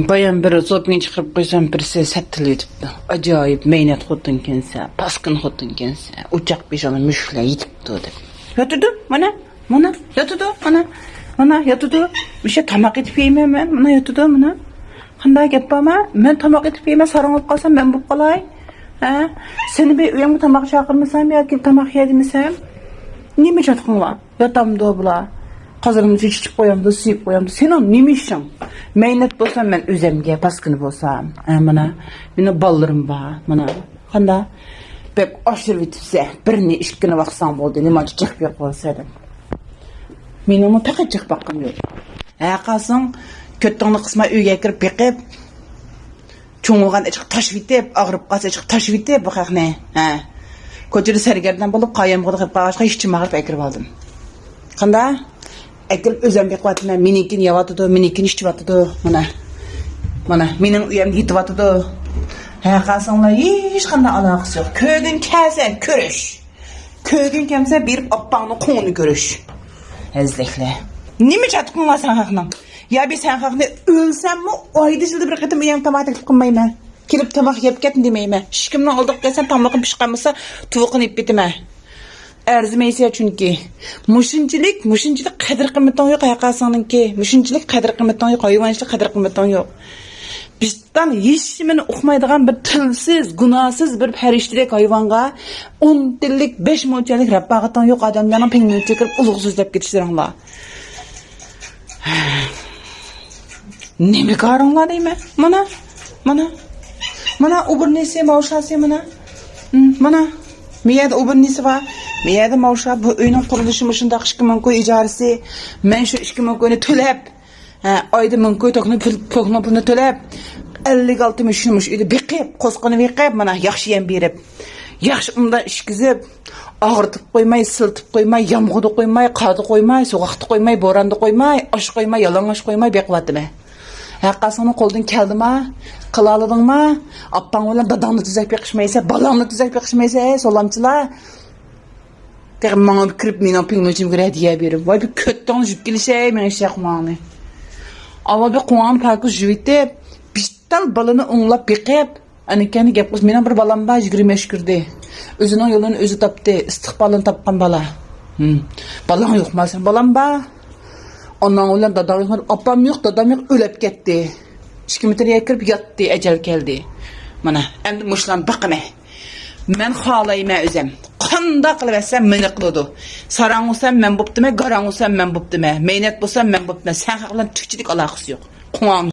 Bayan bir zopini çıkarıp koysam birisi sattılı etipti. Acayip meynet xotun kense, paskın xotun kense, uçak beşanı müşküle yitipti o dep. Yatıdı, mana, yatıdı, mana, yatıdı. Bir şey tamak etip yiyemem ben, mana yatıdı, mana. Qanday gap ama, ben tamak etip yiyemem, sarın olup kalsam ben bu qalay. Ha? Seni bir uyamı tamak çakırmasam, yoki tamak yedimesem, nime çatqın var? Yatamdı o bula. Hazırımızı içip koyamdı, suyup koyamdı. Sen onu nime işin? Meynet bolsam ben özemge, baskını bolsam. Mana, meni ballarım var, mana. Qanda bek aşırı bitipse, birini işkini baksan boldu, nima çıkıp yok bolsaydım. Men onu paqat çıkıp bakım yok. Qalsın, köttüğünü kısma uyga kirip beqip, çoğulgan açık taş vitip, ağırıp qalsa açık taş vitip, bakaq ne? Koçeri sergerden bolup, qayamgıda qip qağaçqa işçi mağırıp ekirip aldım. Qanda? Ekilip özem bek vatıma, menikin yavatıdı, menikin işçi vatıdı, mana, menin uyam yitip vatıdı. Qalsınlar, hiç qanda alaqısı yok. Köygün kelse, körüş. Köygün kemse bir appağını qoğunu görüş. Ezlikle. Nime çatkın var sen haqnan? Ya bir sen haqni ölsem mi, ayda jildi bir qitim uyam tamak teklif qilmayman. Kelip tamak yep ketin demeyman. Hişkimni oldiq kelsen tamlaqim pishqanmasa, tuvuqini yep bitime. Erzimaysa çünkü. Muşunchilik qadr qimmating yo'q haqasınınki. Muşunchilik qadr qimmating yo'q, hayvanchilik qadr qimmating yo'q. Bizden hiç kimini uqmaydigan bir tilsiz, günahsız bir periştilik hayvanga 10 tillik, 5 mo'ljallik rabbag'atan yo'q odamlarning pengini chekirib ulug' so'zlab ketishdiringlar. Nima qaringlar deyman? Mana ubirnisi mavshasi mana. Miyada ubirnisi var. Miyada mavsha bu uyning qurilishi shunday qishki mumkin ijarasi. Men shu 2 mingni to'lab, ayda mumkin to'kni pulni to'lab 56 ming shumush uyda beqib, qo'sqini beqib, mana yaxshi yem berib. Yaxshi undan ishkizib, og'ritib qo'ymay, siltib qo'ymay, yomg'irda qo'ymay, qadi qo'ymay, so'g'aqda qo'ymay, bo'ronda qo'ymay, osh qo'ymay, yalang'och qo'ymay beqvatimi. Haqqasini qo'ldan keldimi? Qila oldingmi? Appang bilan dadangni tuzak beqishmaysa, balangni tuzak beqishmaysa, solamchilar. Manga kirib meni pingmechimga hadiya berib, voy bir ko'tdan jib kelishay, men ish qilmani. Avval bir qo'ng'an parkı juvitib, bittal balani o'nglab beqib, anikani gap qilib, meni bir balam bor 20 yoshgirdi. O'zining yo'lini o'zi topdi, istiqbolini topgan bala. Balang yo'qmi sen? Balam bor. Ondan bilan dadam yo'q, opam yo'q, dadam yo'q, o'lib ketdi. 2 metrga kirib yotdi, ajal keldi. Mana, endi mushlan baqime. Men xohlayman o'zim. Qanda qilibsam meni qiladi. Sarang bo'lsam men bo'ptimi, garang bo'lsam men bo'ptimi. Mehnat bo'lsam men bo'ptimi. Sen haqlan tükchilik aloqasi yo'q. Qo'ng